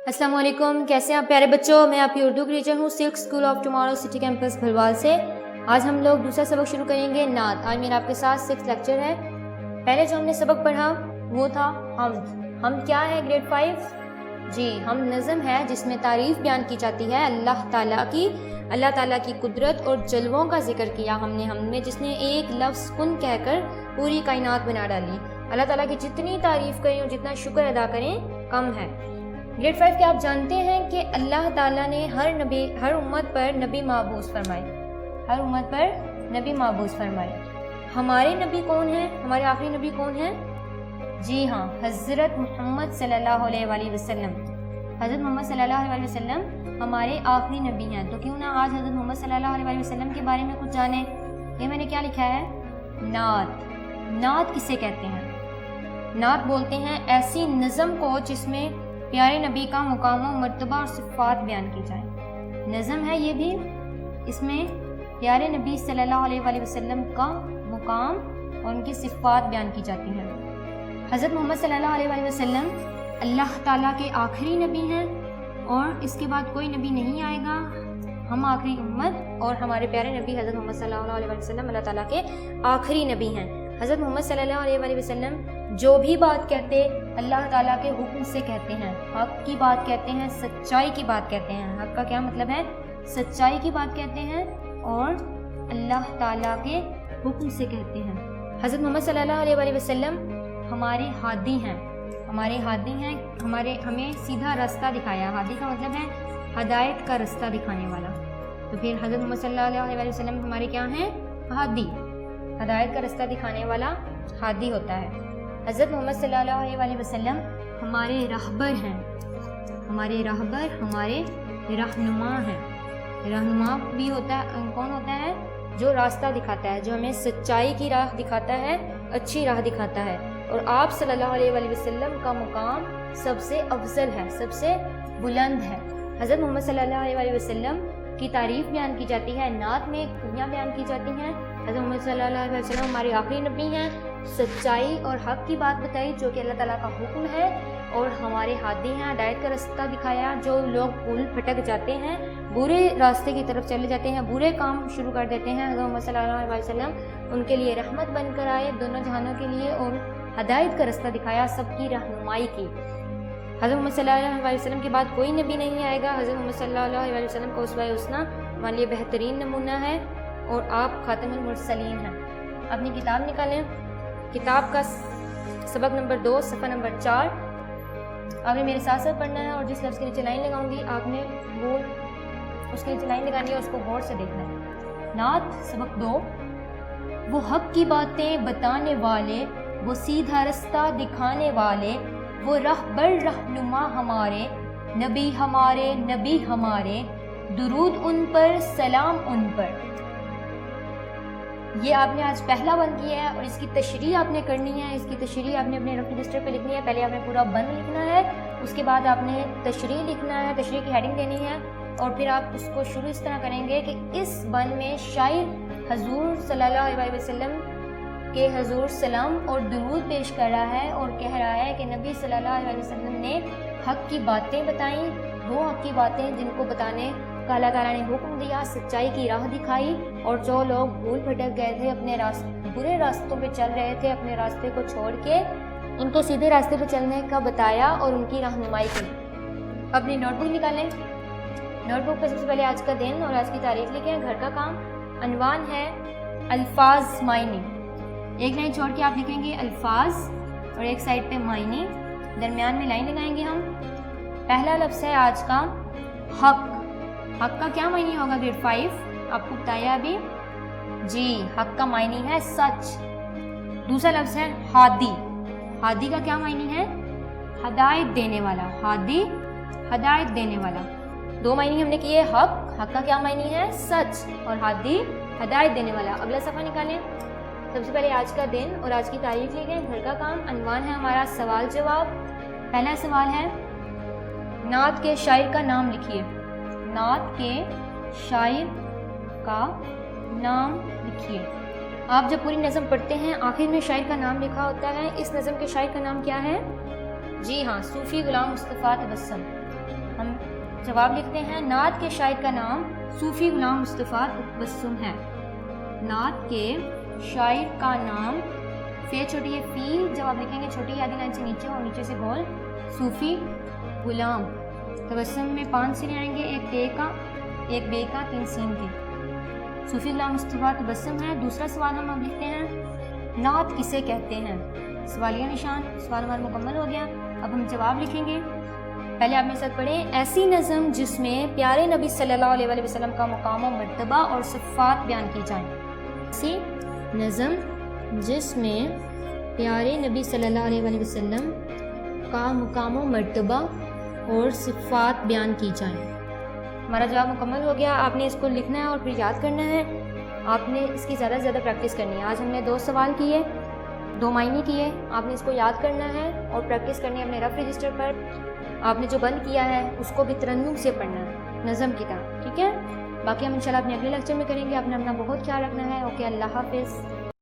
अस्सलाम वालेकुम, कैसे हैं आप प्यारे बच्चों। मैं आपकी उर्दू की टीचर हूँ silk school of tomorrow city campus Bhalwal से। आज हम लोग दूसरा सबक शुरू करेंगे नात। आज मेरा आपके साथ 6th लेक्चर है। पहले जो हमने सबक पढ़ा वो था हम क्या है ग्रेड 5 जी। हम नज़म है जिसमें तारीफ़ बयान की जाती है अल्लाह ताला की कुदरत और जलवों का जिक्र किया हमने हमें जिसने एक लफ्ज़ कुन कहकर पूरी कायनात बना डाली। अल्लाह ताला की जितनी तारीफ़ करें और जितना शुक्र अदा करें कम है। ग्रेड 5 के आप जानते हैं कि अल्लाह ताला ने हर उम्मत पर नबी महबूस फरमाए। हमारे नबी कौन हैं? हमारे आखिरी नबी कौन हैं? जी हाँ, हज़रत मोहम्मद सल्लल्लाहु अलैहि वसल्लम। हज़रत मोहम्मद सल्लल्लाहु अलैहि वसल्लम हमारे आखिरी नबी हैं। तो क्यों ना आज हज़रत मोहम्मद सल्लल्लाहु अलैहि वसल्लम के बारे में कुछ जाने। ये मैंने क्या लिखा है? नात किसे कहते हैं? नात बोलते हैं ऐसी नज़म को जिसमें प्यारे नबी का मुकाम व मर्तबा और सिफ़ात बयान की जाए। नज़म है ये भी, इसमें प्यारे नबी सल्लल्लाहु अलैहि वसल्लम का मुकाम और उनकी सिफ़ात बयान की जाती हैं। हज़रत मोहम्मद सल्लल्लाहु अलैहि वसल्लम अल्लाह ताला के आखिरी नबी हैं और इसके बाद कोई नबी नहीं आएगा। हम आखिरी उम्मत और हमारे प्यारे नबी हज़रत मोहम्मद सल्लल्लाहु अलैहि वसल्लम अल्लाह ताला के आखिरी नबी हैं। हज़रत मोहम्मद सल्लल्लाहु अलैहि वसल्लम जो भी बात कहते अल्लाह ताला के हुक्म से कहते हैं। हक़ की बात कहते हैं, सच्चाई की बात कहते हैं। हक़ का क्या मतलब है? सच्चाई की बात कहते हैं और अल्लाह ताला के हुक्म से कहते हैं। हज़रत मोहम्मद सल्लल्लाहु अलैहि वसल्लम हमारे हादी हैं। हमें सीधा रास्ता दिखाया। हादी का मतलब है हदायत का रास्ता दिखाने वाला। तो फिर हज़रत मोहम्मद सल्लल्लाहु अलैहि वसल्लम हमारे क्या हैं? हादी। हदायत का रास्ता दिखाने वाला हादी होता है। हज़रत मोहम्मद सल्लल्लाहु अलैहि वसल्लम हमारे रहबर हैं। हमारे रहनुमा हैं। रहनुमा भी होता है, कौन होता है? जो रास्ता दिखाता है, जो हमें सच्चाई की राह दिखाता है, अच्छी राह दिखाता है। और आप सल्लल्लाहु अलैहि वसल्लम का मुकाम सबसे अफजल है, सबसे बुलंद है। हज़रत मोहम्मद सल्लल्लाहु अलैहि वसल्लम की तारीफ़ बयान की जाती है, नात में खूबियाँ बयान की जाती हैं। हज़रत मोहम्मद सल्लल्लाहु अलैहि वसल्लम हमारे आखिरी नबी हैं। सच्चाई और हक़ की बात बताई जो कि अल्लाह ताला का हुक्म है, और हमारे हादी हैं। हिदायत का रास्ता दिखाया। जो लोग भूल भटक जाते हैं, बुरे रास्ते की तरफ चले जाते हैं, बुरे काम शुरू कर देते हैं, हज़रत मोहम्मद सल्लल्लाहु अलैहि वसल्लम उनके लिए रहमत बनकर आए दोनों जहानों के लिए, और हिदायत का रास्ता दिखाया, सबकी रहनुमाई की। हज़रत मोहम्मद सल्लल्लाहु अलैहि वसल्लम के बाद कोई नबी नहीं आएगा। हज़रत मोहम्मद सल्लल्लाहु अलैहि वसल्लम का उसवा हुस्ना हमारे लिए बेहतरीन नमूना है और आप खातमुल मुरसलीन हैं। अपनी किताब निकालें। किताब का सबक नंबर 2 सफ़ा नंबर 4 आपने मेरे साथ साथ पढ़ना है, और जिस लफ्ज़ के नीचे लाइन लगाऊंगी आपने वो उसके नीचे लाइन लगानी है, उसको गौर से देखना है। नात सबक 2। वो हक़ की बातें बताने वाले, वो सीधा रास्ता दिखाने वाले, वो रहबर रहनुमा हमारे नबी हमारे, दुरूद उन पर, सलाम उन पर। ये आपने आज पहला बंद किया है और इसकी तशरीह आपने करनी है। इसकी तशरीह आपने अपने रफ रजिस्टर पे लिखनी है। पहले आपने पूरा बंद लिखना है, उसके बाद आपने तशरीह लिखना है, तशरीह की हेडिंग देनी है, और फिर आप उसको शुरू इस तरह करेंगे कि इस बंद में शायर हजूर सल्लल्लाहु अलैहि वसल्लम के हजूर सलाम और दुरूद पेश कर रहा है और कह रहा है कि नबी सल्लल्लाहु अलैहि वसल्लम ने हक़ की बातें बताई, वो हक़ की बातें जिनको बताने का अल्लाह ताला ने हुक्म दिया, सच्चाई की राह दिखाई, और जो लोग भूल भटक गए थे, अपने बुरे रास्तों पे चल रहे थे, अपने रास्ते को छोड़ के उनको सीधे रास्ते पे चलने का बताया और उनकी रहनुमाई की। अपनी नोटबुक निकालें। नोटबुक पे सबसे पहले आज का दिन और आज की तारीख लिखें। घर का काम अनवान है अल्फाज मायने। एक लाइन छोड़ के आप लिखेंगे अल्फाज और एक साइड पे मायने, दरमियान में लाइन लगाएंगे हम। पहला लफ्ज़ है आज का हक़। हक़ का क्या मायने होगा ग्रेड 5? आपको बताया अभी जी। हक़ का मायने है सच। दूसरा लफ्ज़ है हादी। हादी का क्या मायने है? हदायत देने वाला। हादी हदायत देने वाला। 2 मायने हमने किए। हक़ का क्या मायने है? सच, और हादी हदायत देने वाला। अगला सफ़ा निकालें। सबसे पहले आज का दिन और आज की तारीख लिखें। घर का काम अनवान है हमारा सवाल जवाब। पहला सवाल है नात के शायर का नाम लिखिए। नात के शायर का नाम लिखिए। आप जब पूरी नज़म पढ़ते हैं आखिर में शायर का नाम लिखा होता है। इस नज़म के शायर का नाम क्या है? जी हाँ, सूफ़ी गुलाम मुस्तफ़ा तबस्सुम। ہم جواب لکھتے ہیں نعت کے شاعر کا نام صوفی غلام مصطفیٰ تبسم ہے. نعت کے شاعر کا نام فے چھوٹی ہے فی جواب لکھیں گے چھوٹی آدھی لائن سے نیچے اور نیچے سے گول صوفی غلام تبسم میں 5 سینے آئیں گے, ایک تے کا ایک بے کا 3 سین کے. صوفی غلام مصطفیٰ تبسم ہے. دوسرا سوال ہم اب لکھتے ہیں نعت کسے کہتے ہیں, سوالیہ نشان. سوال ہمارا مکمل ہو گیا. اب ہم جواب لکھیں گے. پہلے آپ میرے ساتھ پڑھیں ایسی نظم جس میں پیارے نبی صلی اللہ علیہ وآلہ وسلم کا مقام و مرتبہ اور صفات بیان کی جائیں. ایسی نظم جس میں پیارے نبی صلی اللہ علیہ وآلہ وسلم کا مقام و مرتبہ اور صفات بیان کی جائیں. ہمارا جواب مکمل ہو گیا. آپ نے اس کو لکھنا ہے اور پھر یاد کرنا ہے. آپ نے اس کی زیادہ سے زیادہ پریکٹس کرنی ہے. آج ہم نے 2 سوال کیے, 2 معنی کیے. آپ نے اس کو یاد کرنا ہے اور پریکٹس کرنی ہے اپنے رف رجسٹر پر. آپ نے جو بند کیا ہے اس کو بھی ترنم سے پڑھنا ہے نظم کی طرح, ٹھیک ہے. باقی ہم انشاءاللہ اپنے اگلے لیکچر میں کریں گے. آپ نے اپنا بہت خیال رکھنا ہے. اوکے, اللہ حافظ.